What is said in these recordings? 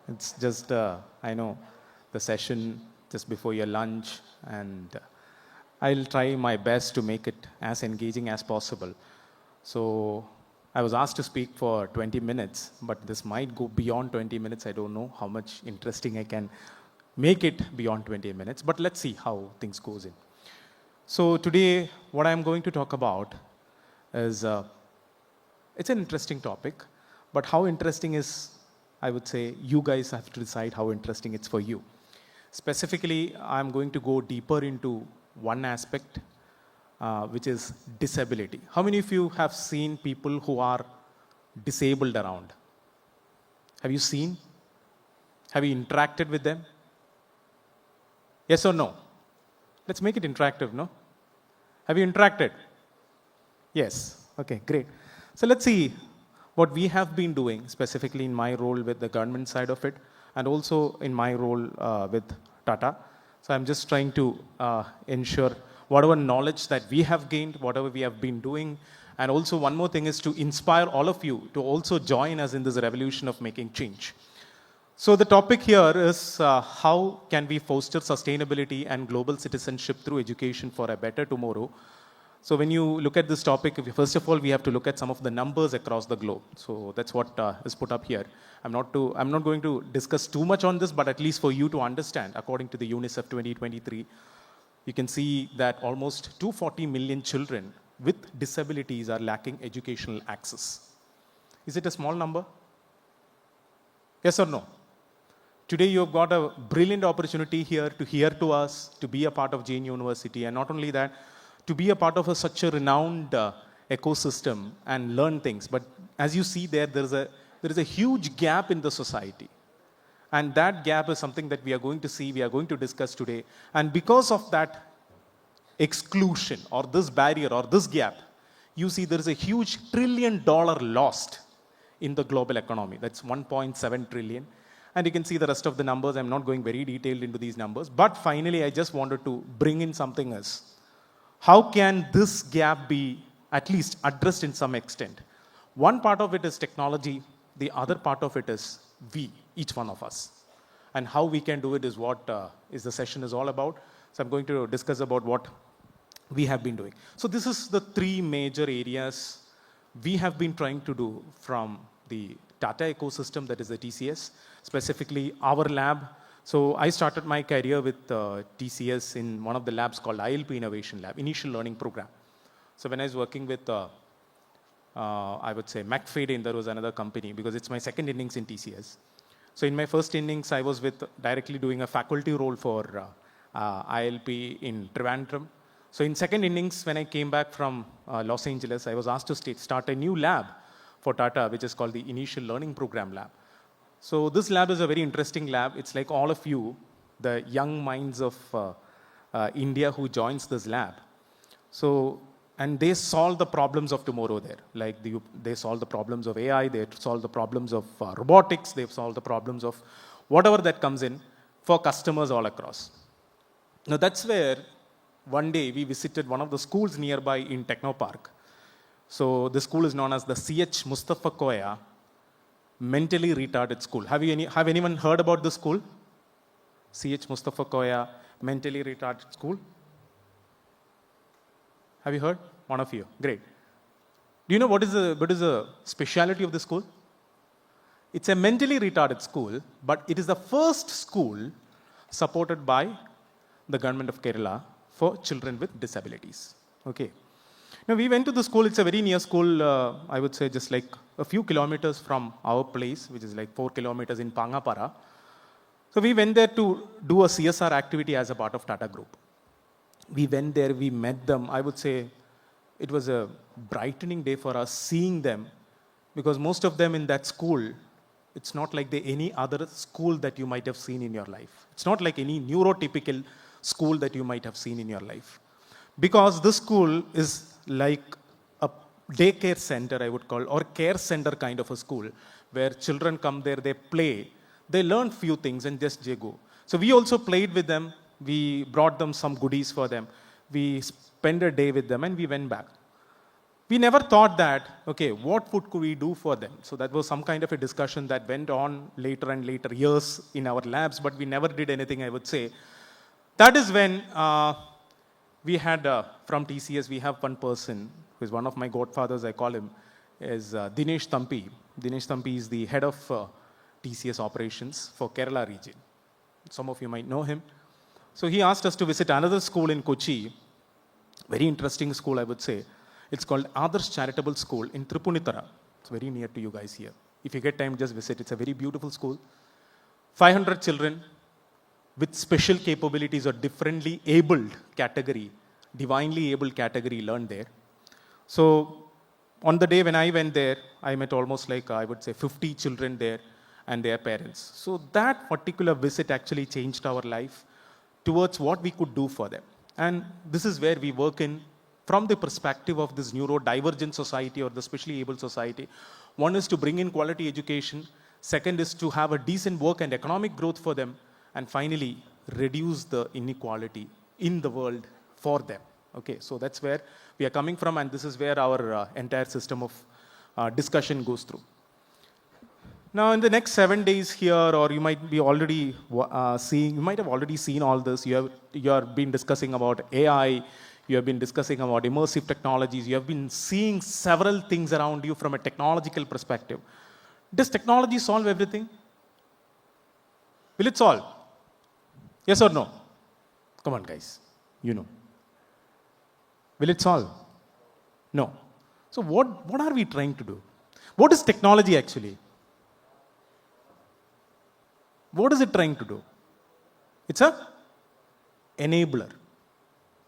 It's just, I know, the session just before your lunch, and I'll try my best to make it as engaging as possible. So I was asked to speak for 20 minutes, but this might go beyond 20 minutes. I don't know how much interesting I can make it beyond 20 minutes, but let's see how things goes in. So today, what I'm going to talk about is, it's an interesting topic, but how interesting is, I would say, you guys have to decide how interesting it's for you. Specifically, I'm going to go deeper into one aspect, which is disability. How many of you have seen people who are disabled around? Have you seen? Have you interacted with them? Yes or no? Let's make it interactive, no? Have you interacted? Yes. Okay, great. So let's see what we have been doing, specifically in my role with the government side of it, and also in my role with TATA. So I'm just trying to ensure whatever knowledge that we have gained, whatever we have been doing, and also one more thing is to inspire all of you to also join us in this revolution of making change. So the topic here is how can we foster sustainability and global citizenship through education for a better tomorrow. So when you look at this topic, first of all, we have to look at some of the numbers across the globe. So that's what is put up here. I'm not going to discuss too much on this, but at least for you to understand, according to the UNICEF 2023, you can see that almost 240 million children with disabilities are lacking educational access. Is it a small number? Yes or no? Today you've got a brilliant opportunity here to hear to us, to be a part of Jain University, and not only that, to be a part of such a renowned ecosystem and learn things. But as you see there is a huge gap in the society. And that gap is something that we are going to see, we are going to discuss today. And because of that exclusion or this barrier or this gap, you see there is a huge $1 trillion lost in the global economy. That's 1.7 trillion. And you can see the rest of the numbers. I'm not going very detailed into these numbers. But finally, I just wanted to bring in something else. How can this gap be at least addressed in some extent? One part of it is technology. The other part of it is we, each one of us. And how we can do it is what is the session is all about. So I'm going to discuss about what we have been doing. So this is the three major areas we have been trying to do from the TATA ecosystem, that is the TCS, specifically our lab. So I started my career with TCS in one of the labs called ILP Innovation Lab, Initial Learning Program. So when I was working with, I would say, McFadden, there was another company, because it's my second innings in TCS. So in my first innings, I was directly doing a faculty role for ILP in Trivandrum. So in second innings, when I came back from Los Angeles, I was asked to start a new lab for TATA, which is called the Initial Learning Program Lab. So this lab is a very interesting lab. It's like all of you, the young minds of India who joins this lab. So, and they solve the problems of tomorrow there. Like they solve the problems of AI, they solve the problems of robotics, they solve the problems of whatever that comes in for customers all across. Now that's where one day we visited one of the schools nearby in Techno Park. So the school is known as the CH Mustafa Koya Mentally Retarded School. Have anyone heard about this school? CH Mustafa Koya Mentally Retarded School? Have you heard? One of you. Great. Do you know what is the speciality of the school? It's a mentally retarded school, but it is the first school supported by the government of Kerala for children with disabilities. Okay. Now we went to the school. It's a very near school, I would say just like a few kilometers from our place, which is like 4 kilometers in Pangapara. So we went there to do a CSR activity as a part of Tata Group. We went there, we met them. I would say it was a brightening day for us seeing them, because most of them in that school, it's not like any other school that you might have seen in your life. It's not like any neurotypical school that you might have seen in your life. Because this school is like a daycare center, I would call, or care center kind of a school, where children come there, they play, they learn few things and just they go. So we also played with them. We brought them some goodies for them. We spent a day with them and we went back. We never thought that, okay, what food could we do for them? So that was some kind of a discussion that went on later and later years in our labs, but we never did anything, I would say. That is when we had, from TCS, we have one person who is one of my godfathers, I call him, is Dinesh Thampi. Dinesh Thampi is the head of TCS operations for Kerala region. Some of you might know him. So he asked us to visit another school in Kochi, very interesting school, I would say. It's called Adarsh Charitable School in Tripunithara. It's very near to you guys here. If you get time, just visit. It's a very beautiful school. 500 children with special capabilities or differently abled category, divinely able category learned there. So on the day when I went there, I met almost like, I would say, 50 children there and their parents. So that particular visit actually changed our life towards what we could do for them. And this is where we work in from the perspective of this neurodivergent society or the specially able society. One is to bring in quality education. Second is to have a decent work and economic growth for them. And finally, reduce the inequality in the world for them. Okay, so that's where we are coming from, and this is where our entire system of discussion goes through. Now, in the next 7 days here, or you might be already seeing, you might have already seen all this. You have been discussing about AI. You have been discussing about immersive technologies. You have been seeing several things around you from a technological perspective. Does technology solve everything? Will it solve? Yes or no? Come on, guys. You know. Will it solve? No. So what are we trying to do? What is technology actually? What is it trying to do? It's a enabler.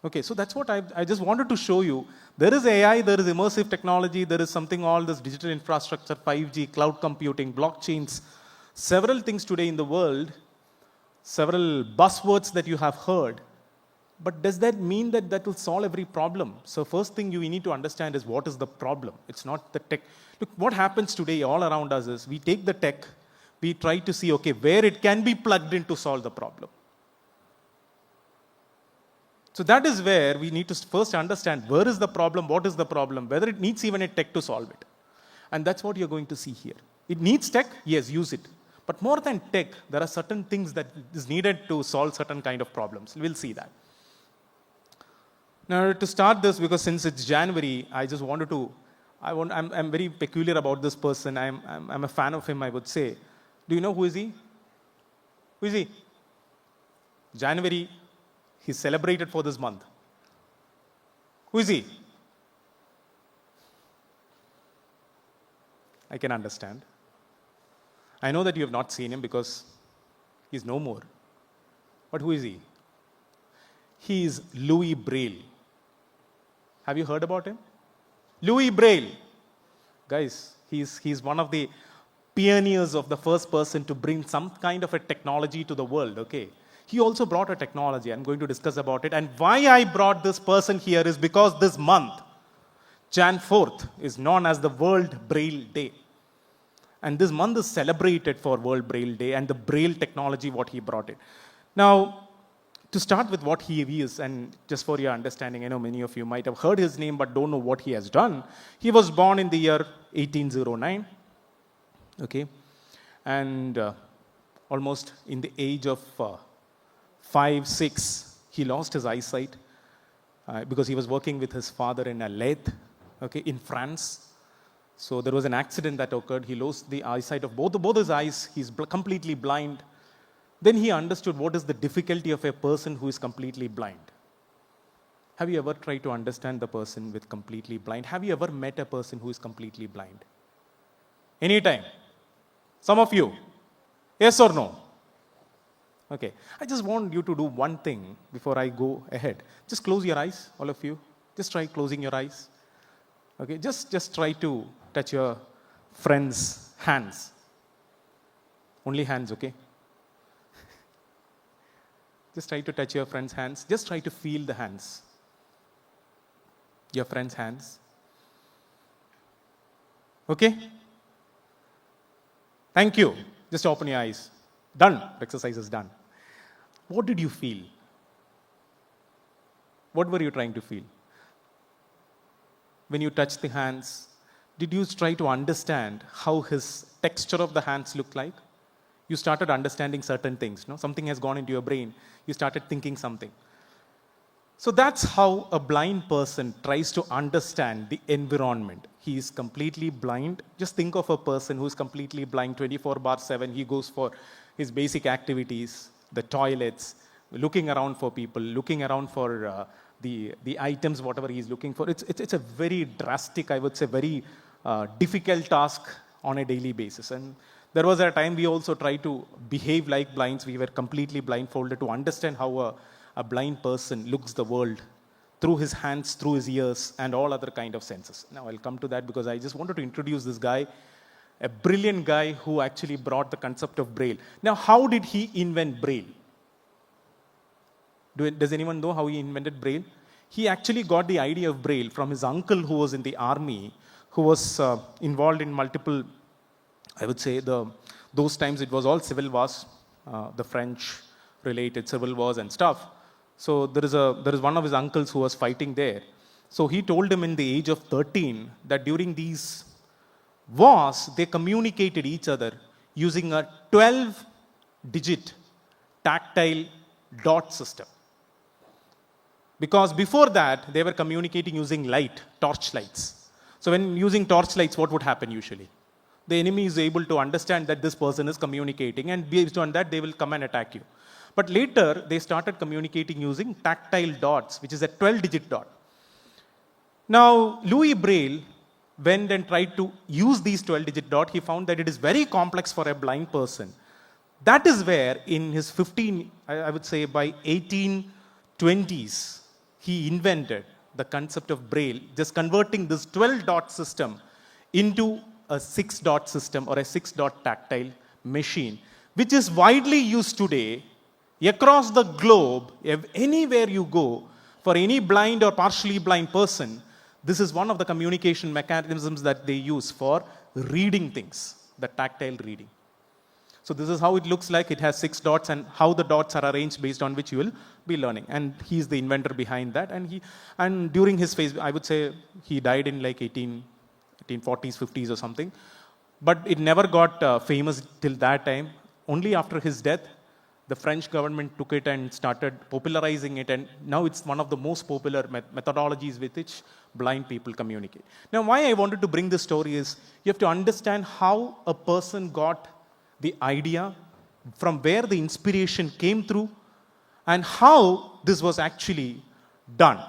Okay, so that's what I just wanted to show you. There is AI, there is immersive technology, there is something all this digital infrastructure, 5G, cloud computing, blockchains, several things today in the world, several buzzwords that you have heard. But does that mean that that will solve every problem? So first thing you need to understand is what is the problem. It's not the tech. Look, what happens today all around us is we take the tech, we try to see, okay, where it can be plugged in to solve the problem. So that is where we need to first understand where is the problem, what is the problem, whether it needs even a tech to solve it. And that's what you're going to see here. It needs tech, yes, use it. But more than tech, there are certain things that is needed to solve certain kind of problems. We'll see that. Now, to start this, because since it's January, I just wanted to, I'm very peculiar about this person. I'm a fan of him, I would say. Do you know who is he? Who is he? January, he's celebrated for this month. Who is he? I can understand. I know that you have not seen him because he's no more. But who is he? He is Louis Braille. Have you heard about him? Louis Braille. Guys, he's one of the pioneers of the first person to bring some kind of a technology to the world, okay? He also brought a technology. I'm going to discuss about it. And why I brought this person here is because this month, Jan 4th, is known as the World Braille Day. And this month is celebrated for World Braille Day and the Braille technology, what he brought it. Now, to start with what he is, and just for your understanding, I know many of you might have heard his name but don't know what he has done. He was born in the year 1809, okay? And almost in the age of 5, 6, he lost his eyesight because he was working with his father in a lathe, okay, in France. So there was an accident that occurred. He lost the eyesight of both his eyes. He's completely blind. Then he understood what is the difficulty of a person who is completely blind. Have you ever tried to understand the person with completely blind? Have you ever met a person who is completely blind? Anytime? Some of you? Yes or no? Okay. I just want you to do one thing before I go ahead. Just close your eyes, all of you. Just try closing your eyes. Okay. Just try to touch your friend's hands. Only hands, okay? Just try to touch your friend's hands. Just try to feel the hands. Your friend's hands. Okay? Thank you. Just open your eyes. Done. The exercise is done. What did you feel? What were you trying to feel? when you touch the hands, did you try to understand how his texture of the hands look like? You started understanding certain things. No? Something has gone into your brain. You started thinking something. So that's how a blind person tries to understand the environment. He is completely blind. Just think of a person who is completely blind 24/7. He goes for his basic activities, the toilets, looking around for people, looking around for the items, whatever he is looking for. It's a very drastic, I would say, very difficult task on a daily basis. And there was a time we also tried to behave like blinds. We were completely blindfolded to understand how a blind person looks the world through his hands, through his ears, and all other kind of senses. Now I'll come to that because I just wanted to introduce this guy, a brilliant guy who actually brought the concept of Braille. Now, how did he invent Braille? Does anyone know how he invented Braille? He actually got the idea of Braille from his uncle who was in the army, who was involved in multiple, I would say, those times it was all civil wars, the French related civil wars and stuff. So there is one of his uncles who was fighting there. So he told him in the age of 13 that during these wars, they communicated each other using a 12-digit tactile dot system. Because before that, they were communicating using torch lights. So when using torch lights, what would happen usually? The enemy is able to understand that this person is communicating, and based on that, they will come and attack you. But later, they started communicating using tactile dots, which is a 12-digit dot. Now, Louis Braille went and tried to use these 12-digit dots. He found that it is very complex for a blind person. That is where, in his I would say by 1820s, he invented the concept of Braille, just converting this 12-dot system into a 6-dot system or a 6-dot tactile machine, which is widely used today across the globe. Anywhere you go, for any blind or partially blind person, this is one of the communication mechanisms that they use for reading things, the tactile reading. So this is how it looks like. It has 6 dots and how the dots are arranged based on which you will be learning. And he's the inventor behind that. And during his phase, I would say he died in like 1840s, 50s or something. But it never got famous till that time. Only after his death, the French government took it and started popularizing it. And now it's one of the most popular methodologies with which blind people communicate. Now, why I wanted to bring this story is you have to understand how a person got the idea, from where the inspiration came through, and how this was actually done.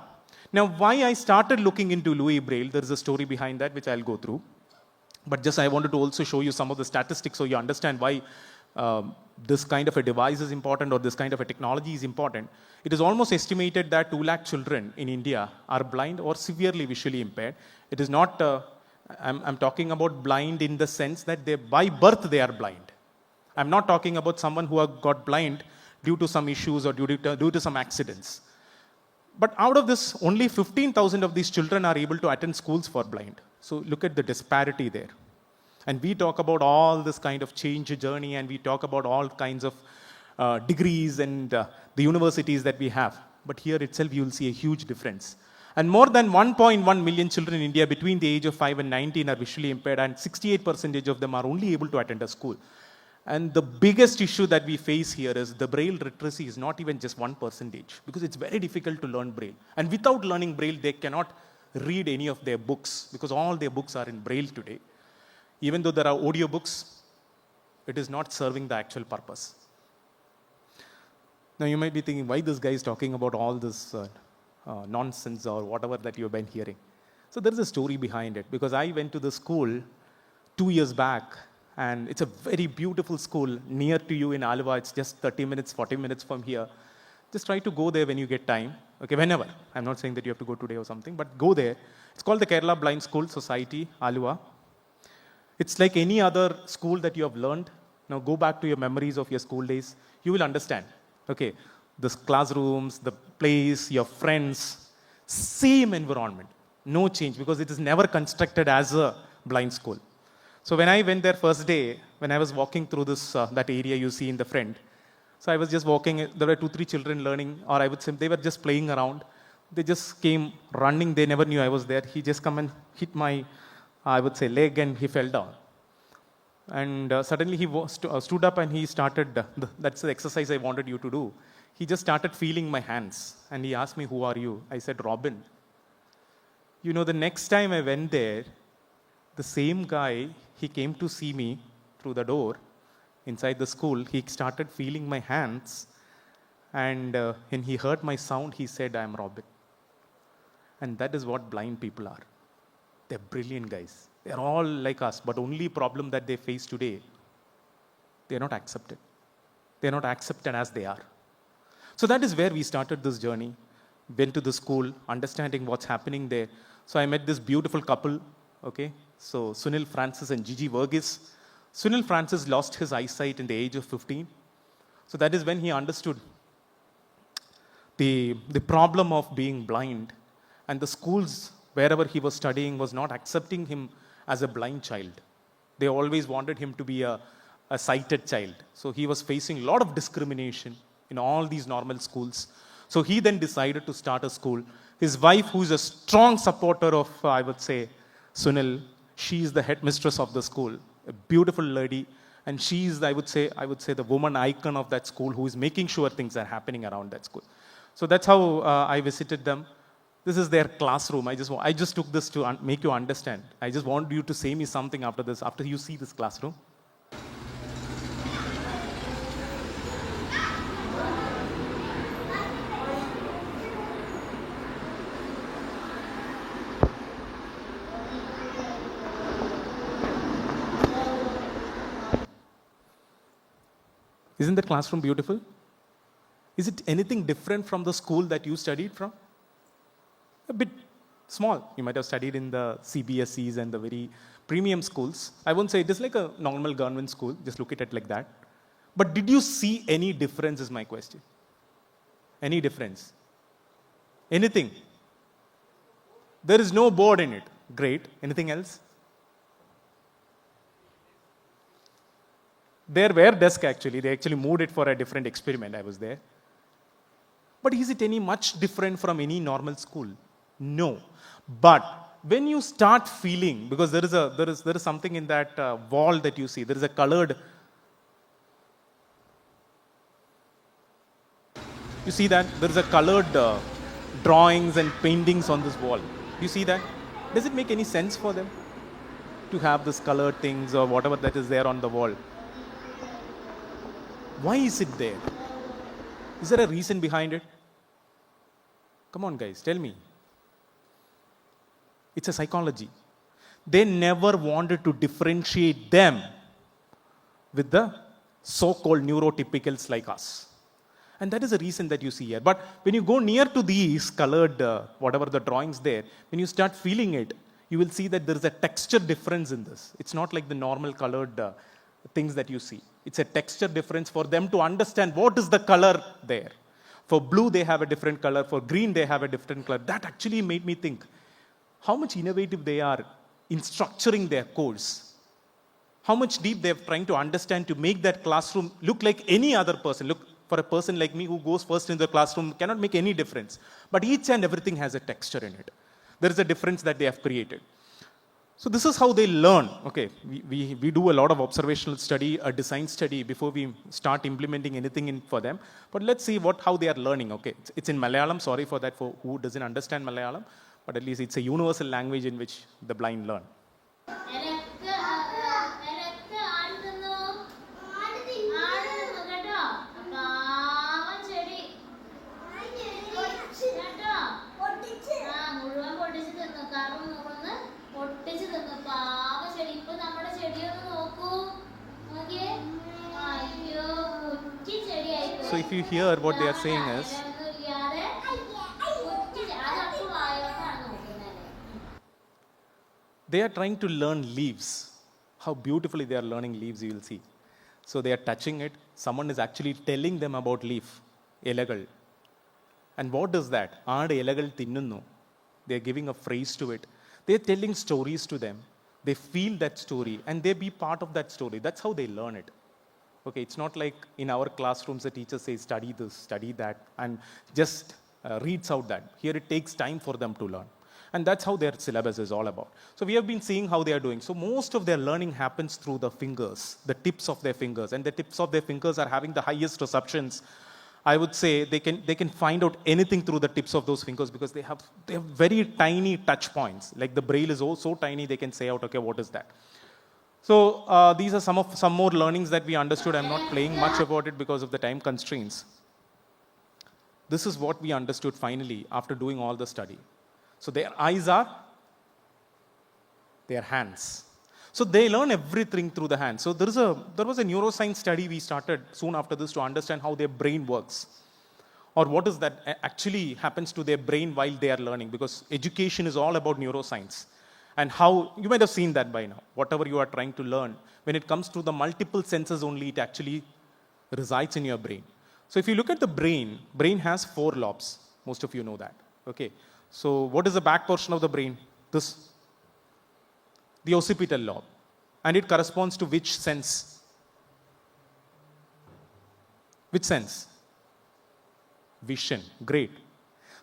Now, why I started looking into Louis Braille, there is a story behind that which I'll go through. But just I wanted to also show you some of the statistics so you understand why this kind of a device is important or this kind of a technology is important. It is almost estimated that 2 lakh children in India are blind or severely visually impaired. It is not, I'm talking about blind in the sense that by birth they are blind. I'm not talking about someone who got blind due to some issues or due to some accidents. But out of this, only 15,000 of these children are able to attend schools for blind. So look at the disparity there. And we talk about all this kind of change journey, and we talk about all kinds of degrees and the universities that we have. But here itself, you will see a huge difference. And more than 1.1 million children in India between the age of 5 and 19 are visually impaired, and 68% of them are only able to attend a school. And the biggest issue that we face here is the Braille literacy is not even just 1%, because it's very difficult to learn Braille. And without learning Braille, they cannot read any of their books, because all their books are in Braille today. Even though there are audio books, it is not serving the actual purpose. Now you might be thinking, why this guy is talking about all this nonsense or whatever that you've been hearing. So there is a story behind it, because I went to the school 2 years back, and it's a very beautiful school near to you in Alva. It's just 30 minutes, 40 minutes from here. Just try to go there when you get time. Okay, whenever. I'm not saying that you have to go today or something, but go there. It's called the Kerala Blind School Society, Alva. It's like any other school that you have learned. Now go back to your memories of your school days. You will understand. Okay, the classrooms, the place, your friends, same environment. No change, because it is never constructed as a blind school. So when I went there first day, when I was walking through that area you see in the front, so I was just walking, there were 2-3 children learning, or I would say they were just playing around. They just came running. They never knew I was there. He just come and hit my, I would say, leg, and he fell down. And suddenly he stood up and he started, that's the exercise I wanted you to do. He just started feeling my hands. And he asked me, who are you? I said, Robin. You know, the next time I went there, the same guy, he came to see me through the door inside the school. He started feeling my hands. And when he heard my sound, he said, I am Robin. And that is what blind people are. They're brilliant guys. They're all like us, but only problem that they face today, they're not accepted. They're not accepted as they are. So that is where we started this journey. Went to the school, understanding what's happening there. So I met this beautiful couple, okay? So Sunil Francis and Gigi Verghese. Sunil Francis lost his eyesight in the age of 15. So that is when he understood the problem of being blind. And the schools, wherever he was studying, was not accepting him as a blind child. They always wanted him to be a sighted child. So he was facing a lot of discrimination in all these normal schools. So he then decided to start a school. His wife, who is a strong supporter of, I would say, Sunil, she is the headmistress of the school, a beautiful lady. And she is, I would say, the woman icon of that school who is making sure things are happening around that school. So that's how I visited them. This is their classroom. I just took this to make you understand. I just want you to say me something after this, after you see this classroom. Isn't the classroom beautiful? Is it anything different from the school that you studied from? A bit small. You might have studied in the CBSEs and the very premium schools. I won't say it is like a normal government school. Just look at it like that. But did you see any difference is my question. Any difference? Anything? There is no board in it. Great. Anything else? There were desks actually. They actually moved it for a different experiment. I was there. But is it any much different from any normal school? No. But when you start feeling, because there is something in that wall that you see, there is a colored, you see that? There is a colored drawings and paintings on this wall. You see that? Does it make any sense for them to have this colored things or whatever that is there on the wall? Why is it there? Is there a reason behind it? Come on guys, tell me. It's a psychology. They never wanted to differentiate them with the so-called neurotypicals like us. And that is the reason that you see here. But when you go near to these colored, whatever the drawings there, when you start feeling it, you will see that there is a texture difference in this. It's not like the normal colored things that you see. It's a texture difference for them to understand what is the color there. For blue, they have a different color. For green, they have a different color. That actually made me think how much innovative they are in structuring their course. How much deep they're trying to understand to make that classroom look like any other person. Look, for a person like me who goes first in the classroom cannot make any difference. But each and everything has a texture in it. There is a difference that they have created. So this is how they learn. Okay, we do a lot of observational study, a design study before we start implementing anything for them. But let's see how they are learning. Okay, it's in Malayalam. Sorry for that for who doesn't understand Malayalam. But at least it's a universal language in which the blind learn. So if you hear what they are saying is, they are trying to learn leaves. How beautifully they are learning leaves, you will see. So they are touching it. Someone is actually telling them about leaf, elagal. And what is that? Aad elagal tinnunnu. They are giving a phrase to it. They are telling stories to them. They feel that story and they be part of that story. That's how they learn it. Okay, it's not like in our classrooms the teacher says study this, study that, and just reads out that. Here it takes time for them to learn. And that's how their syllabus is all about. So we have been seeing how they are doing. So most of their learning happens through the fingers, the tips of their fingers. And the tips of their fingers are having the highest receptions. I would say they can find out anything through the tips of those fingers because they have very tiny touch points. Like the braille is so tiny, they can say out, okay, what is that? So these are some more learnings that we understood. I'm not playing much about it because of the time constraints. This is what we understood finally after doing all the study. So their eyes are their hands. So they learn everything through the hands. So there was a neuroscience study we started soon after this to understand how their brain works. Or what is that actually happens to their brain while they are learning. Because education is all about neuroscience. And how, you might have seen that by now. Whatever you are trying to learn, when it comes to the multiple senses only, it actually resides in your brain. So if you look at the brain has 4 lobes. Most of you know that. Okay. So what is the back portion of the brain? The occipital lobe. And it corresponds to which sense? Which sense? Vision. Great.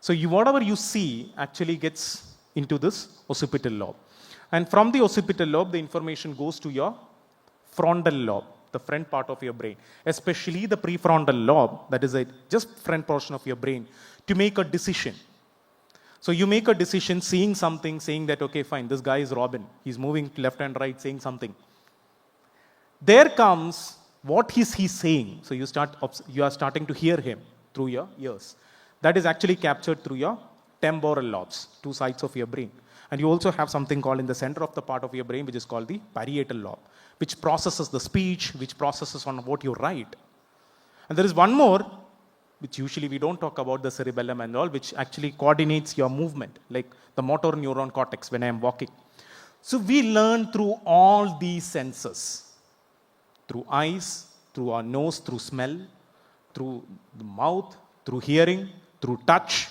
So whatever you see actually gets into this occipital lobe. And from the occipital lobe, the information goes to your frontal lobe, the front part of your brain, especially the prefrontal lobe, that is just front portion of your brain, to make a decision. So you make a decision seeing something, saying that, okay, fine, this guy is Robin. He's moving left and right, saying something. There comes what is he saying. So you are starting to hear him through your ears. That is actually captured through your temporal lobes, 2 sides of your brain. And you also have something called in the center of the part of your brain, which is called the parietal lobe, which processes the speech, which processes on what you write. And there is one more, which usually we don't talk about, the cerebellum and all, which actually coordinates your movement, like the motor neuron cortex when I am walking. So we learn through all these senses, through eyes, through our nose, through smell, through the mouth, through hearing, through touch,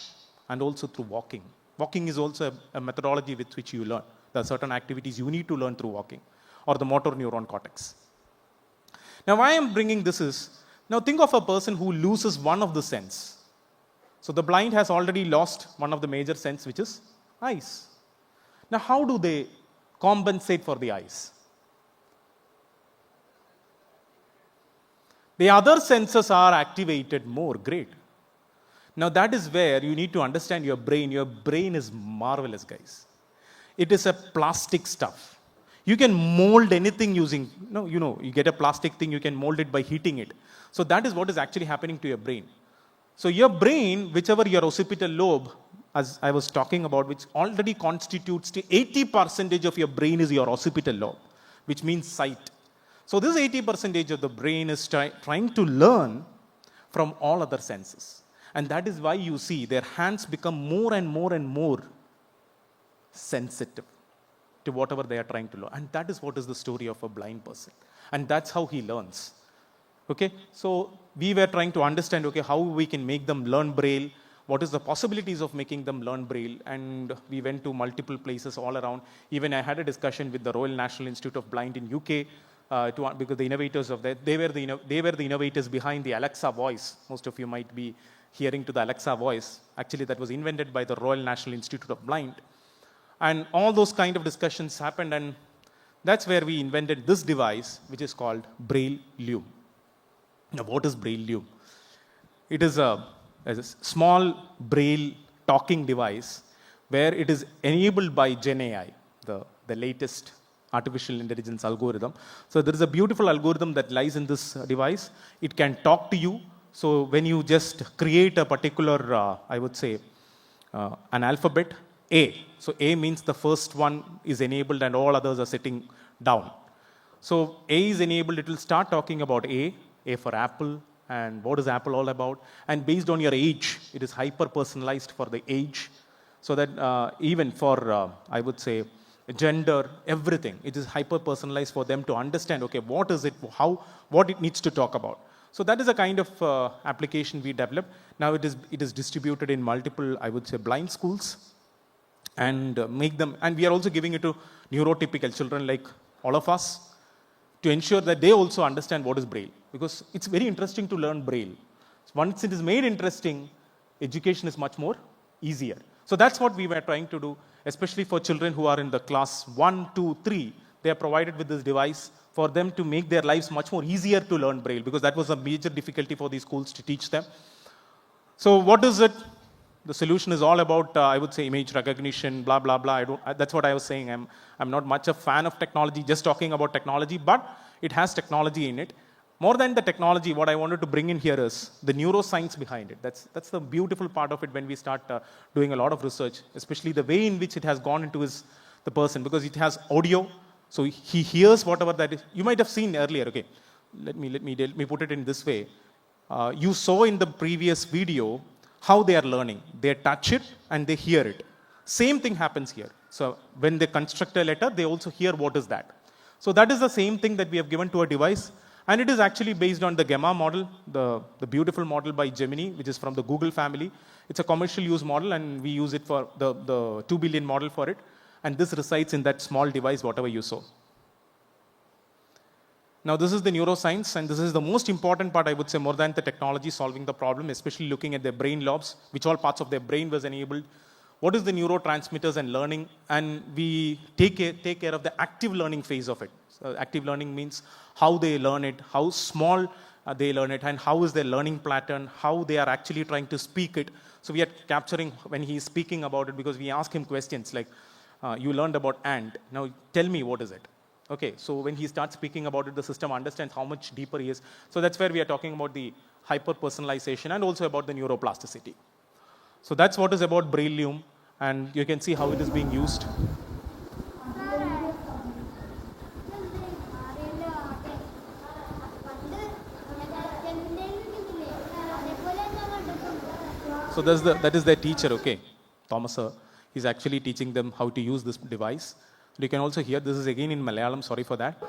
and also through walking. Walking is also a methodology with which you learn. There are certain activities you need to learn through walking, or the motor neuron cortex. Now why I am bringing this is, now think of a person who loses one of the sense. So the blind has already lost one of the major sense, which is eyes. Now how do they compensate for the eyes? The other senses are activated more. Great. Now that is where you need to understand your brain. Your brain is marvelous, guys. It is a plastic stuff. You can mold anything using, you get a plastic thing, you can mold it by heating it. So that is what is actually happening to your brain. So your brain, whichever your occipital lobe, as I was talking about, which already constitutes to 80% of your brain is your occipital lobe, which means sight. So this 80% of the brain is trying to learn from all other senses. And that is why you see their hands become more and more and more sensitive to whatever they are trying to learn. And that is what is the story of a blind person. And that's how he learns. Okay, so we were trying to understand, okay, how we can make them learn Braille, what is the possibilities of making them learn Braille, and we went to multiple places all around. Even I had a discussion with the Royal National Institute of Blind in UK, because the innovators of that, they were the innovators behind the Alexa voice. Most of you might be hearing to the Alexa voice. Actually, that was invented by the Royal National Institute of Blind. And all those kind of discussions happened, and that's where we invented this device, which is called Braille Loom. Now, what is Braille Loom? It is a small Braille talking device where it is enabled by Gen AI, the latest artificial intelligence algorithm. So there is a beautiful algorithm that lies in this device. It can talk to you. So when you just create a particular, I would say, an alphabet, A. So A means the first one is enabled and all others are sitting down. So A is enabled, it will start talking about A for Apple, and what is Apple all about. And based on your age, it is hyper-personalized for the age. So that even for, I would say, gender, everything, it is hyper-personalized for them to understand, okay, what is it, what it needs to talk about. So that is a kind of application we developed. Now it is distributed in multiple, I would say, blind schools, and make them, and we are also giving it to neurotypical children like all of us, to ensure that they also understand what is Braille. Because it's very interesting to learn Braille. Once it is made interesting, education is much more easier. So that's what we were trying to do, especially for children who are in the class 1, 2, 3. They are provided with this device for them to make their lives much more easier to learn Braille, because that was a major difficulty for these schools to teach them. So what is it? The solution is all about, I would say, image recognition, blah, blah, blah. That's what I was saying. I'm not much a fan of technology, just talking about technology, but it has technology in it. More than the technology, what I wanted to bring in here is the neuroscience behind it. That's the beautiful part of it when we start doing a lot of research, especially the way in which it has gone into the person, because it has audio, so he hears whatever that is. You might have seen earlier, okay, let me put it in this way. You saw in the previous video how they are learning. They touch it and they hear it. Same thing happens here. So when they construct a letter, they also hear what is that. So that is the same thing that we have given to a device. And it is actually based on the Gemma model, the beautiful model by Gemini, which is from the Google family. It's a commercial use model, and we use it for the 2 billion model for it. And this resides in that small device, whatever you saw. Now, this is the neuroscience, and this is the most important part, I would say, more than the technology solving the problem, especially looking at their brain lobes, which all parts of their brain was enabled. What is the neurotransmitters and learning? And we take care of the active learning phase of it. So active learning means how they learn it, how small they learn it, and how is their learning pattern, how they are actually trying to speak it. So we are capturing when he is speaking about it, because we ask him questions like, you learned about ant, now tell me what is it. Okay, so when he starts speaking about it, the system understands how much deeper he is. So that's where we are talking about the hyper-personalization and also about the neuroplasticity. So that's what is about Brailleum, and you can see how it is being used. So that is their teacher, okay, Thomas sir. He's actually teaching them how to use this device. You can also hear, this is again in Malayalam, sorry for that.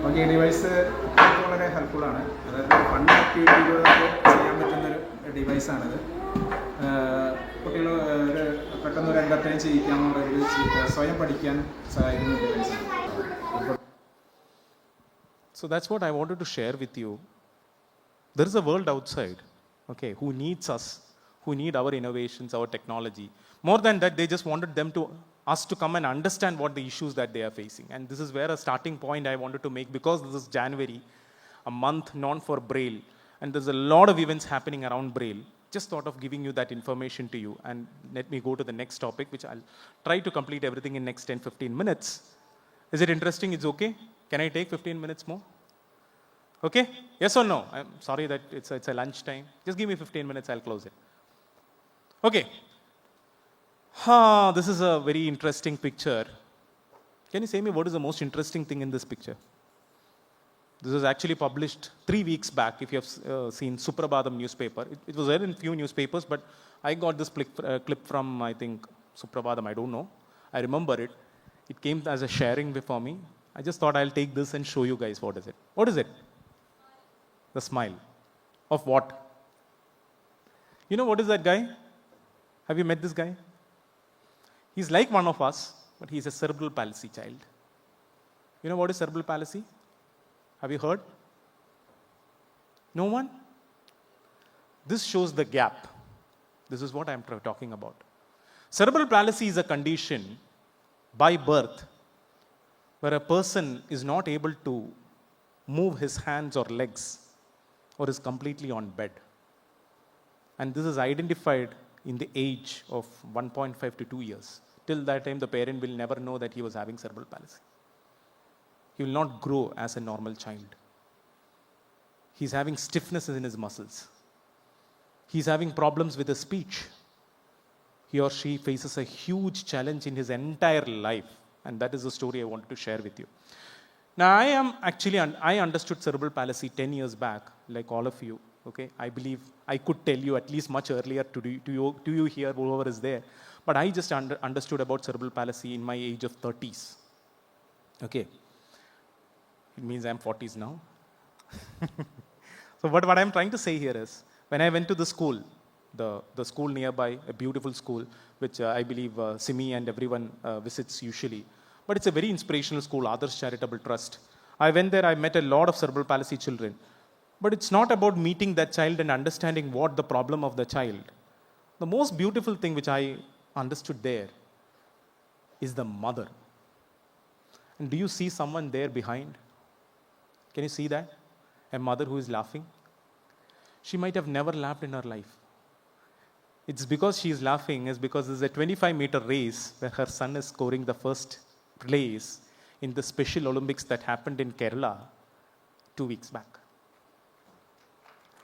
Okay, device വളരെ helpful ആണ്. അതായത് fun ആക്ടിവിറ്റികളൊക്കെ ചെയ്യാൻ പറ്റുന്നൊരു ഡിവൈസാണിത്. കുട്ടികൾ പെട്ടെന്ന് ഒരു entertain ചെയ്യിക്കാനുള്ള ഒരു സ്വയം പഠിക്കാൻ സഹായിക്കുന്ന ഡിവൈസാണ്. So that's what I wanted to share with you. There is a world outside, okay, who needs us, who need our innovations, our technology. More than that, they just wanted us to come and understand what the issues that they are facing. And this is where a starting point I wanted to make, because this is January, a month known for Braille, and there's a lot of events happening around Braille. Just thought of giving you that information to you. And let me go to the next topic, which I'll try to complete everything in next 10-15 minutes. Is it interesting? It's okay? Can I take 15 minutes more? Okay? Yes or no? I'm sorry that it's a lunch time. Just give me 15 minutes, I'll close it. Okay. This is a very interesting picture. Can you say me what is the most interesting thing in this picture? This was actually published 3 weeks back, if you have seen Suprabhadam newspaper. It was there in few newspapers, but I got this clip from, I think, Suprabhadam, I don't know. I remember it. It came as a sharing before me. I just thought I'll take this and show you guys what is it. What is it? The smile. Of what? You know what is that guy? Have you met this guy? He's like one of us, but he's a cerebral palsy child. You know what is cerebral palsy? Have you heard? No one? This shows the gap. This is what I'm talking about. Cerebral palsy is a condition by birth where a person is not able to move his hands or legs, or is completely on bed. And this is identified in the age of 1.5 to 2 years. Till that time, the parent will never know that he was having cerebral palsy. He will not grow as a normal child. He's having stiffness in his muscles. He's having problems with his speech. He or she faces a huge challenge in his entire life. And that is the story I wanted to share with you. Now, I understood cerebral palsy 10 years back, like all of you. Okay, I believe I could tell you at least much earlier to you here, whoever is there. But I just understood about cerebral palsy in my age of 30s. Okay. It means I'm 40s now. So what I'm trying to say here is, When I went to the school, the school nearby, a beautiful school, which I believe Simi and everyone visits usually. But it's a very inspirational school, Adarsh Charitable Trust. I went there, I met a lot of cerebral palsy children. But it's not about meeting that child and understanding what the problem of the child. The most beautiful thing which I understood there is the mother. And do you see someone there behind? Can you see that? A mother who is laughing? She might have never laughed in her life. It's because she is laughing is because there's a 25-meter race where her son is scoring the first place in the Special Olympics that happened in Kerala 2 weeks back.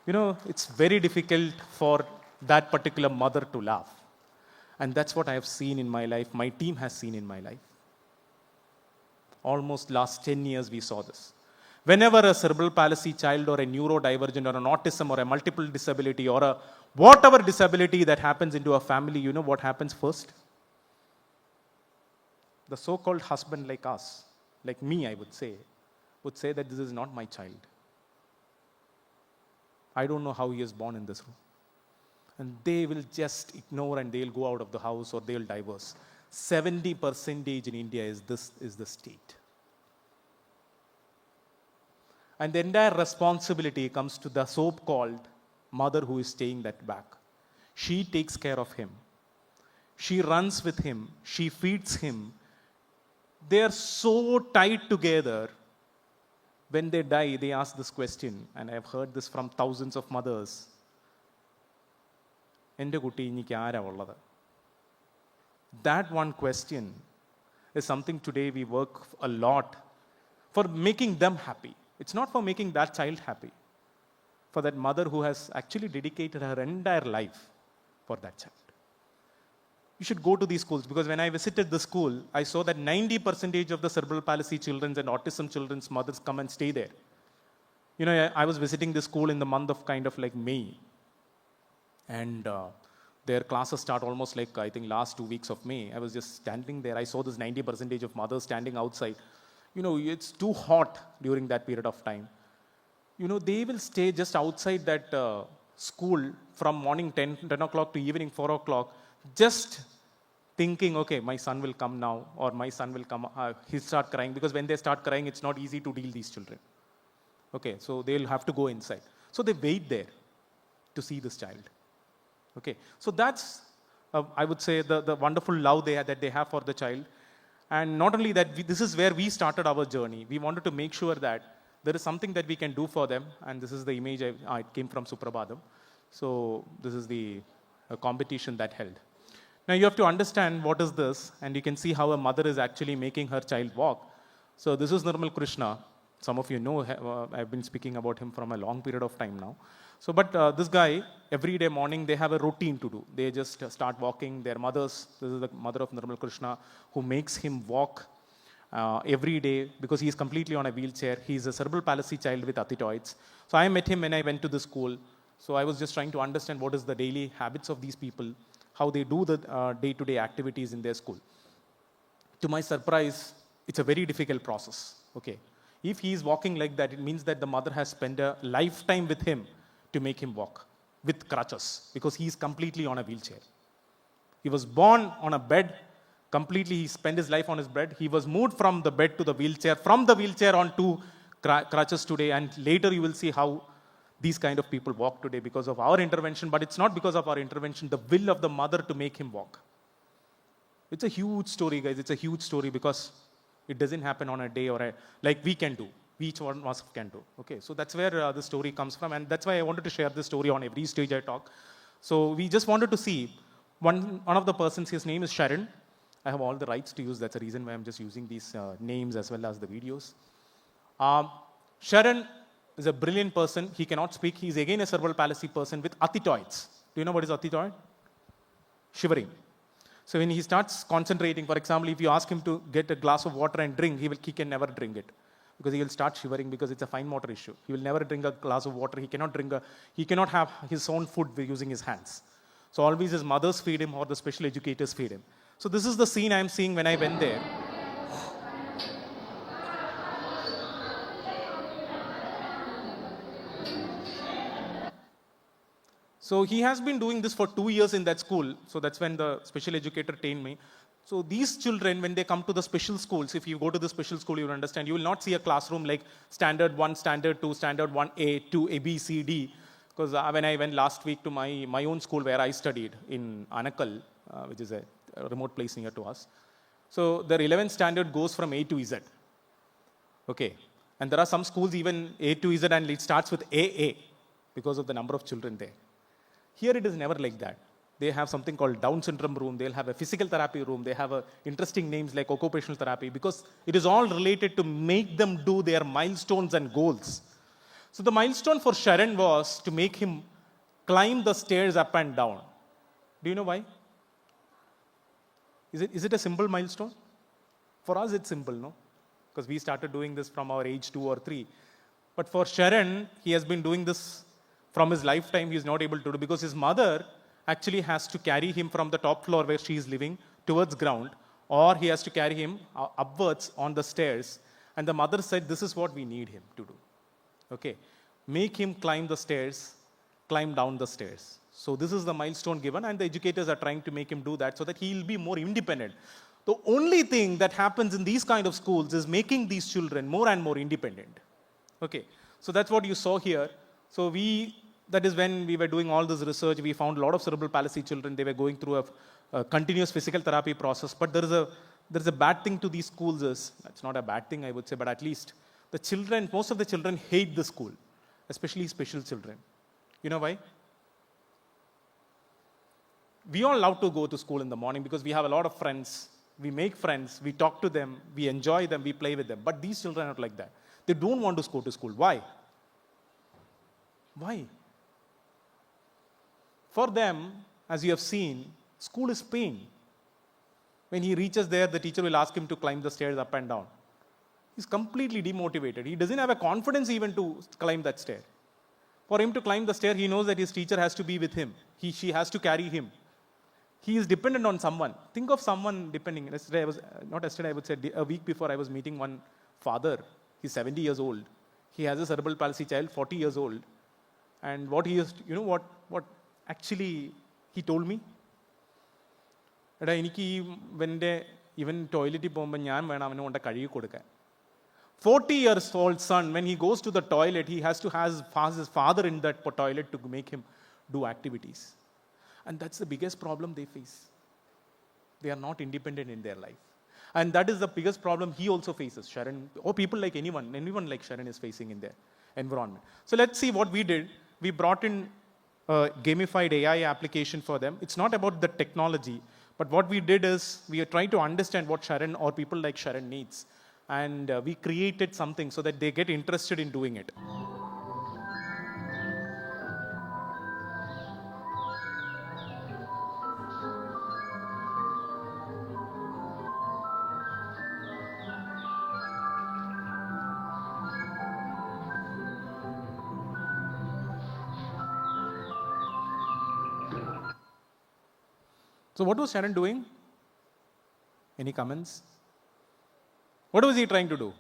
You know, it's very difficult for that particular mother to laugh. And that's what I have seen in my life, my team has seen in my life. Almost last 10 years we saw this. Whenever a cerebral palsy child or a neurodivergent or an autism or a multiple disability or a whatever disability that happens into a family, you know what happens first? The so-called husband like us, like me I would say that this is not my child. I don't know how he is born in this room. And they will just ignore and they'll go out of the house or they'll divorce. 70% in India is the state. And the entire responsibility comes to the so-called mother who is staying that back. She takes care of him. She runs with him. She feeds him. They are so tied together. When they die, they ask this question, and I've heard this from thousands of mothers. Ende kutti inikku aara ullathu? That one question is something today we work a lot for making them happy. It's not for making that child happy. For that mother who has actually dedicated her entire life for that child. You should go to these schools because when I visited the school, I saw that 90% of the cerebral palsy children and autism children's mothers come and stay there. You know, I was visiting this school in the month of kind of like May. And their classes start almost like, I think, last 2 weeks of May. I was just standing there. I saw this 90% of mothers standing outside. You know, it's too hot during that period of time. You know, they will stay just outside that school from morning 10 o'clock to evening 4 o'clock, just thinking, okay, my son will come now, or my son will come, he'll start crying, because when they start crying, it's not easy to deal these children. Okay, so they'll have to go inside. So they wait there to see this child. Okay, so that's, I would say, the wonderful love that they have for the child. And not only that, this is where we started our journey. We wanted to make sure that there is something that we can do for them. And this is the image, it came from Suprabhadam. So this is the competition that held. Now you have to understand what is this. And you can see how a mother is actually making her child walk. So this is Nirmal Krishna. Some of you know, I've been speaking about him from a long period of time now. So, but this guy, every day morning, they have a routine to do. They just start walking. Their mothers, this is the mother of Nirmal Krishna, who makes him walk every day because he is completely on a wheelchair. He is a cerebral palsy child with athetoids. So I met him when I went to the school. So I was just trying to understand what is the daily habits of these people, how they do the day-to-day activities in their school. To my surprise, it's a very difficult process. Okay, if he is walking like that, it means that the mother has spent a lifetime with him to make him walk with crutches because he is completely on a wheelchair. He was born on a bed, completely he spent his life on his bed. He was moved from the bed to the wheelchair, from the wheelchair onto crutches today, and later you will see how these kind of people walk today because of our intervention, but it's not because of our intervention, the will of the mother to make him walk. It's a huge story, guys. It's a huge story because it doesn't happen on a day or like we can do. Each one of us can do. Okay, so that's where the story comes from, and that's why I wanted to share this story on every stage I talk. So we just wanted to see one of the persons. His name is Sharon. I have all the rights to use. That's the reason why I'm just using these names as well as the videos. Sharon is a brilliant person. He cannot speak. He's again a cerebral palsy person with athetoids. Do you know what is athetoid? Shivering. So when he starts concentrating, for example, if you ask him to get a glass of water and drink, he can never drink it. Because he will start shivering because it's a fine motor issue. He will never drink a glass of water. He cannot have his own food using his hands. So always his mothers feed him or the special educators feed him. So this is the scene I'm seeing when I went there. So he has been doing this for 2 years in that school. So that's when the special educator trained me. So these children, when they come to the special schools, if you go to the special school, you will understand, you will not see a classroom like standard 1, standard 2, standard 1A, 2A, B, C, D. Because when I went last week to my own school where I studied in Anakal, which is a remote place near to us. So the 11th standard goes from A to Z. Okay. And there are some schools even A to Z and it starts with AA because of the number of children there. Here it is never like that. They have something called Down syndrome room. They'll have a physical therapy room. They have interesting names like occupational therapy because it is all related to make them do their milestones and goals. So the milestone for Sharon was to make him climb the stairs up and down. Do you know why? Is it a simple milestone? For us, it's simple, no? Because we started doing this from our age 2 or 3. But for Sharon, he has been doing this from his lifetime. He is not able to do because his mother actually has to carry him from the top floor where she is living towards ground, or he has to carry him upwards on the stairs. And the mother said, this is what we need him to do. Okay, make him climb the stairs, climb down the stairs. So this is the milestone given, and the educators are trying to make him do that so that he will be more independent. The only thing that happens in these kind of schools is making these children more and more independent. Okay, so that's what you saw here. So that is when we were doing all this research, we found a lot of cerebral palsy children. They were going through a continuous physical therapy process. But there is a bad thing to these schools that's not a bad thing, I would say, but at least most of the children hate the school, especially special children. You know why? We all love to go to school in the morning because we have a lot of friends. We make friends, we talk to them, we enjoy them, we play with them. But these children are not like that. They don't want to go to school. Why? Why? For them, as you have seen, school is pain. When he reaches there, the teacher will ask him to climb the stairs up and down. He's completely demotivated. He doesn't have a confidence even to climb that stair. For him to climb the stair, he knows that his teacher has to be with him. She has to carry him. He is dependent on someone. Think of someone depending. I would say a week before I was meeting one father. He's 70 years old. He has a cerebral palsy child, 40 years old. And what he is, you know what actually he told me? Even toilet 40 years old son, when he goes to the toilet, he has to have his father in that toilet to make him do activities. And that's the biggest problem they face. They are not independent in their life. And that is the biggest problem he also faces, Sharon, or people like anyone like Sharon is facing in their environment. So let's see what we did. We brought in a gamified AI application for them. It's not about the technology, but what we did is we are trying to understand what Sharon or people like Sharon needs. And we created something so that they get interested in doing it. So what was Sharon doing? Any comments? What was he trying to do?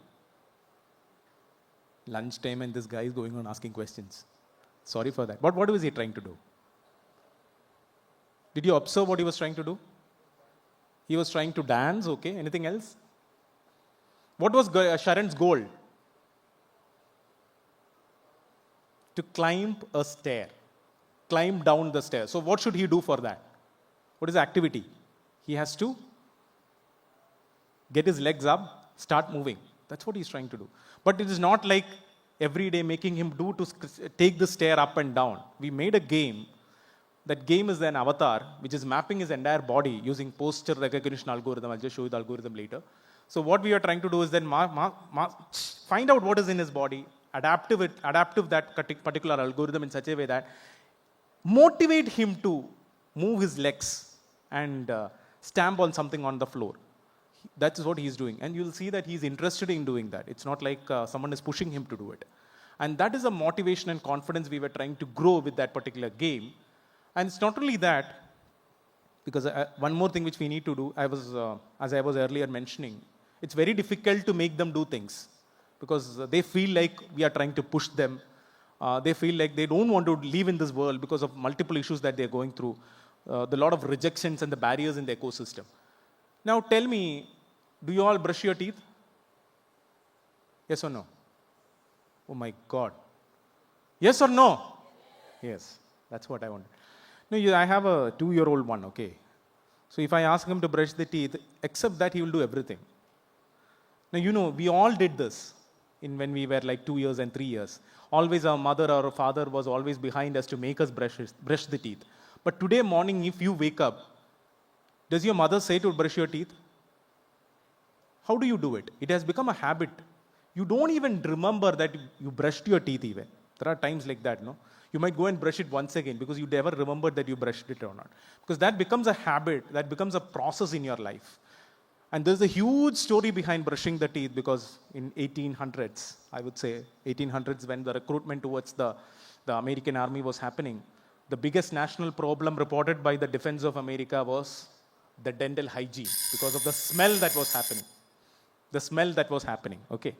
Lunchtime and this guy is going on asking questions. Sorry for that. But what was he trying to do? Did you observe what he was trying to do? He was trying to dance, okay. Anything else? What was Sharon's goal? To climb a stair. Climb down the stair. So what should he do for that? What is the activity? He has to get his legs up, start moving. That's what he's trying to do. But it is not like every day making him to take the stair up and down. We made a game. That game is an avatar, which is mapping his entire body using posture recognition algorithm. I'll just show you the algorithm later. So what we are trying to do is then find out what is in his body, adaptive that particular algorithm in such a way that motivate him to move his legs and stamp on something on the floor. That is what he's doing. And you'll see that he's interested in doing that. It's not like someone is pushing him to do it. And that is a motivation and confidence we were trying to grow with that particular game. And it's not only that, because one more thing which we need to do, as I was earlier mentioning, it's very difficult to make them do things because they feel like we are trying to push them They feel like they don't want to live in this world because of multiple issues that they're going through, the lot of rejections and the barriers in the ecosystem. Now tell me, do you all brush your teeth? Yes or no? Oh my God. Yes or no? Yes, that's what I want. No, I have a 2-year-old one, okay? So if I ask him to brush the teeth, except that he will do everything. Now, you know, we all did this when we were like 2 years and 3 years. Always our mother or our father was always behind us to make us brush the teeth. But today morning, if you wake up, does your mother say to brush your teeth? How do you do it? It has become a habit. You don't even remember that you brushed your teeth even. There are times like that, no? You might go and brush it once again because you never remembered that you brushed it or not. Because that becomes a habit, that becomes a process in your life. And there's a huge story behind brushing the teeth because in 1800s, I would say, 1800s when the recruitment towards the American army was happening, the biggest national problem reported by the defense of America was the dental hygiene because of the smell that was happening. The smell that was happening, okay?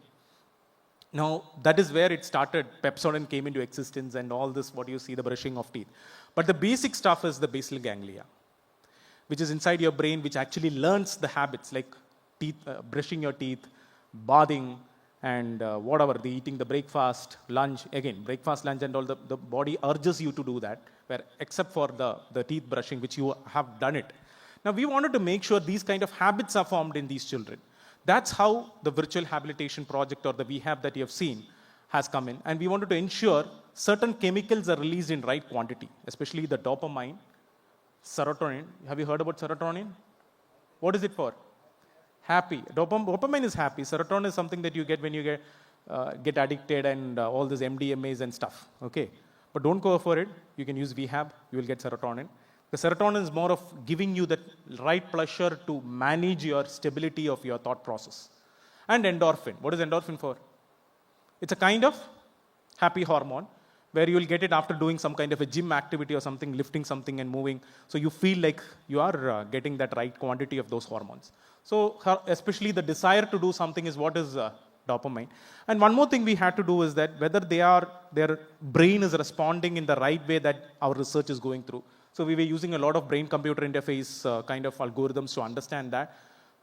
Now, that is where it started. Pepsodent came into existence and all this, what you see, the brushing of teeth. But the basic stuff is the basal ganglia, which is inside your brain, which actually learns the habits like teeth, brushing your teeth, bathing, and whatever, eating the breakfast, lunch. Again, breakfast, lunch, and all the body urges you to do that, except for the teeth brushing, which you have done it. Now, we wanted to make sure these kind of habits are formed in these children. That's how the virtual habilitation project or the VHAB that you have seen has come in. And we wanted to ensure certain chemicals are released in right quantity, especially the dopamine, serotonin. Have you heard about serotonin? What is it for? Happy. Dopamine is happy. Serotonin is something that you get when you get addicted and all these MDMAs and stuff. Okay. But don't go for it. You can use VHAB. You will get serotonin. The serotonin is more of giving you that right pleasure to manage your stability of your thought process. And endorphin. What is endorphin for? It's a kind of happy hormone where you will get it after doing some kind of a gym activity or something, lifting something and moving. So you feel like you are getting that right quantity of those hormones. So especially the desire to do something is what is dopamine. And one more thing we had to do is that whether their brain is responding in the right way that our research is going through. So we were using a lot of brain-computer interface kind of algorithms to understand that.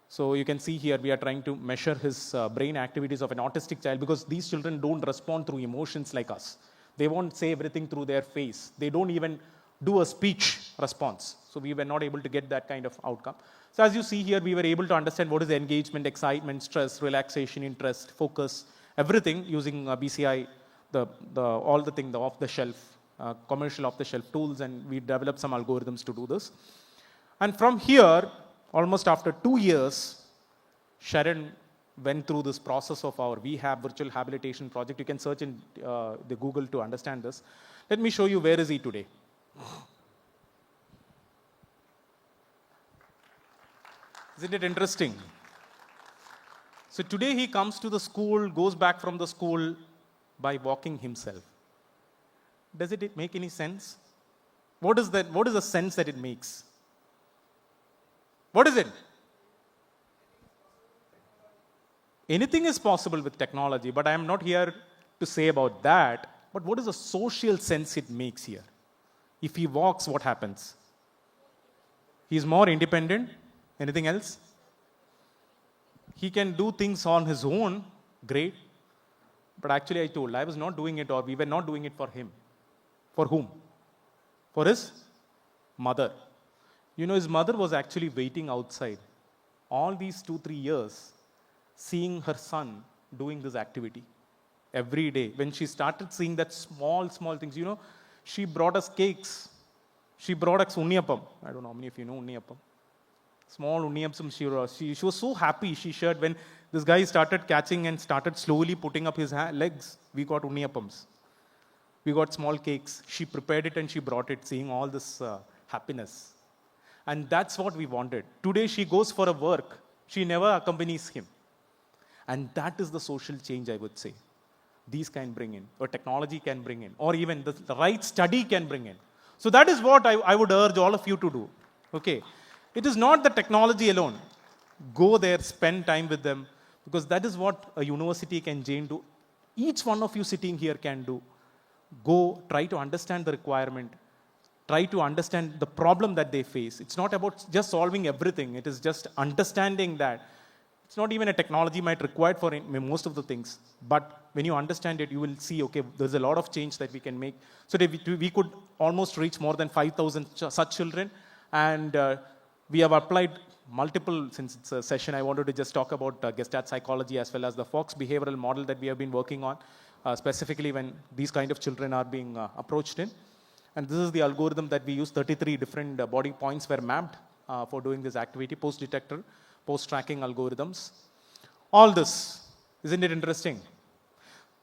So you can see here we are trying to measure his brain activities of an autistic child because these children don't respond through emotions like us. They won't say everything through their face. They don't even do a speech response. So we were not able to get that kind of outcome. So as you see here, we were able to understand what is engagement, excitement, stress, relaxation, interest, focus, everything using BCI, all the thing, the off-the-shelf, commercial off-the-shelf tools, and we developed some algorithms to do this. And from here, almost after 2 years, Sharon went through this process of our VHAB virtual habilitation project. You can search in the Google to understand this. Let me show you where is he today. Isn't it interesting? So today he comes to the school, goes back from the school by walking himself. Does it make any sense? What is that? What is the sense that it makes? What is it? Anything is possible with technology, but I am not here to say about that. But what is the social sense it makes here? If he walks, what happens? He is more independent. Anything else? He can do things on his own. Great. But actually I was not doing it, or we were not doing it for him. For whom? For his mother. You know, his mother was actually waiting outside all these 2-3 years, seeing her son doing this activity every day. When she started seeing that small things, you know, she brought us cakes. She brought us unniyappam. I don't know how many of you know unniyappam. Small unniyappam she was so happy she shared when this guy started catching and started slowly putting up his legs. We got unniyappams. We got small cakes. She prepared it and she brought it, seeing all this happiness. And that's what we wanted. Today she goes for a work. She never accompanies him. And that is the social change, I would say. These can bring in, or technology can bring in, or even the right study can bring in. So that is what I would urge all of you to do. Okay. It is not the technology alone. Go there, spend time with them, because that is what a university can do. Each one of you sitting here can do. go try to understand the requirement, try to understand the problem that they face. It's not about just solving everything. It is just understanding that it's not even a technology might required for most of the things. But when you understand it, you will see, okay, there's a lot of change that we can make. So that we could almost reach more than 5,000 such children. And we have applied multiple, since it's a session, I wanted to just talk about Gestalt psychology as well as the Fox behavioral model that we have been working on, specifically when these kind of children are being approached in. And this is the algorithm that we use. 33 different body points were mapped for doing this activity, post-detector, post-tracking algorithms. All this, isn't it interesting?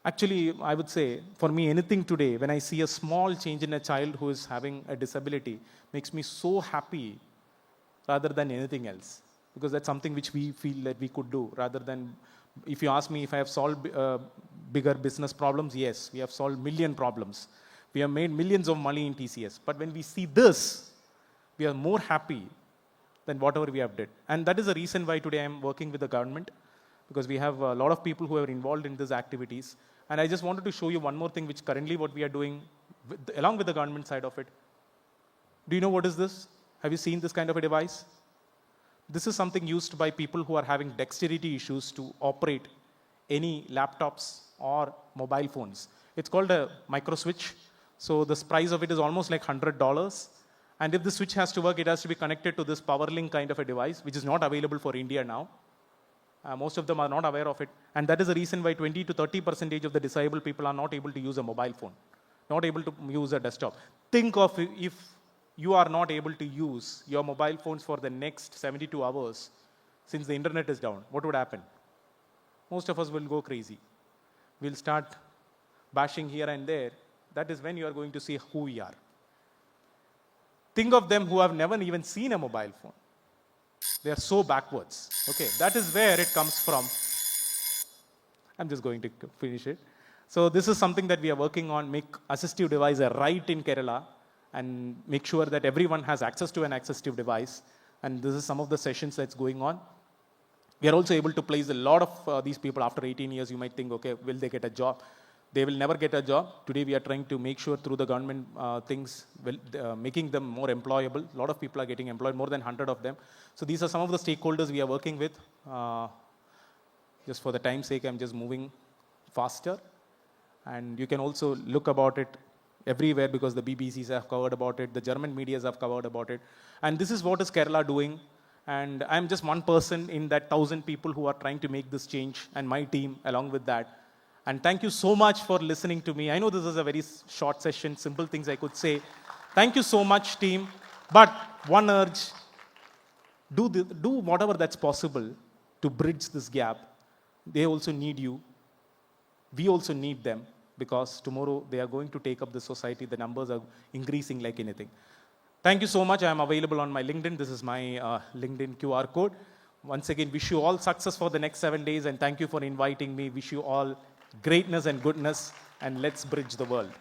Actually, I would say, for me, anything today, when I see a small change in a child who is having a disability, makes me so happy rather than anything else. Because that's something which we feel that we could do, rather than, if you ask me if I have solved bigger business problems, yes, we have solved million problems. We have made millions of money in TCS. But when we see this, we are more happy than whatever we have did. And that is the reason why today I am working with the government, because we have a lot of people who are involved in these activities. And I just wanted to show you one more thing, which currently what we are doing, along with the government side of it. Do you know what is this? Have you seen this kind of a device? This is something used by people who are having dexterity issues to operate any laptops or mobile phones. It's called a micro switch. So the price of it is almost like $100. And if the switch has to work, it has to be connected to this PowerLink kind of a device, which is not available for India now. Most of them are not aware of it. And that is the reason why 20 to 30% of the disabled people are not able to use a mobile phone, not able to use a desktop. Think of if you are not able to use your mobile phones for the next 72 hours, since the internet is down, what would happen? Most of us will go crazy. We'll start bashing here and there. That is when you are going to see who we are. Think of them who have never even seen a mobile phone. They are so backwards. Okay, that is where it comes from. I'm just going to finish it. So this is something that we are working on, make assistive device a right in Kerala and make sure that everyone has access to an assistive device. And this is some of the sessions that's going on. We are also able to place a lot of these people after 18 years. You might think, okay, will they get a job? They will never get a job. Today we are trying to make sure through the government things, making them more employable. A lot of people are getting employed, more than 100 of them. So these are some of the stakeholders we are working with. Just for the time's sake, I'm just moving faster. And you can also look about it everywhere, because the BBCs have covered about it, the German medias have covered about it. And this is what is Kerala doing. And I'm just one person in that 1,000 people who are trying to make this change, and my team along with that. And thank you so much for listening to me. I know this is a very short session, simple things I could say. Thank you so much, team. But one urge, do whatever that's possible to bridge this gap. They also need you. We also need them, because tomorrow they are going to take up the society. The numbers are increasing like anything. Thank you so much. I am available on my LinkedIn. This is my LinkedIn QR code. Once again, wish you all success for the next 7 days, and thank you for inviting me. Wish you all greatness and goodness, and let's bridge the world.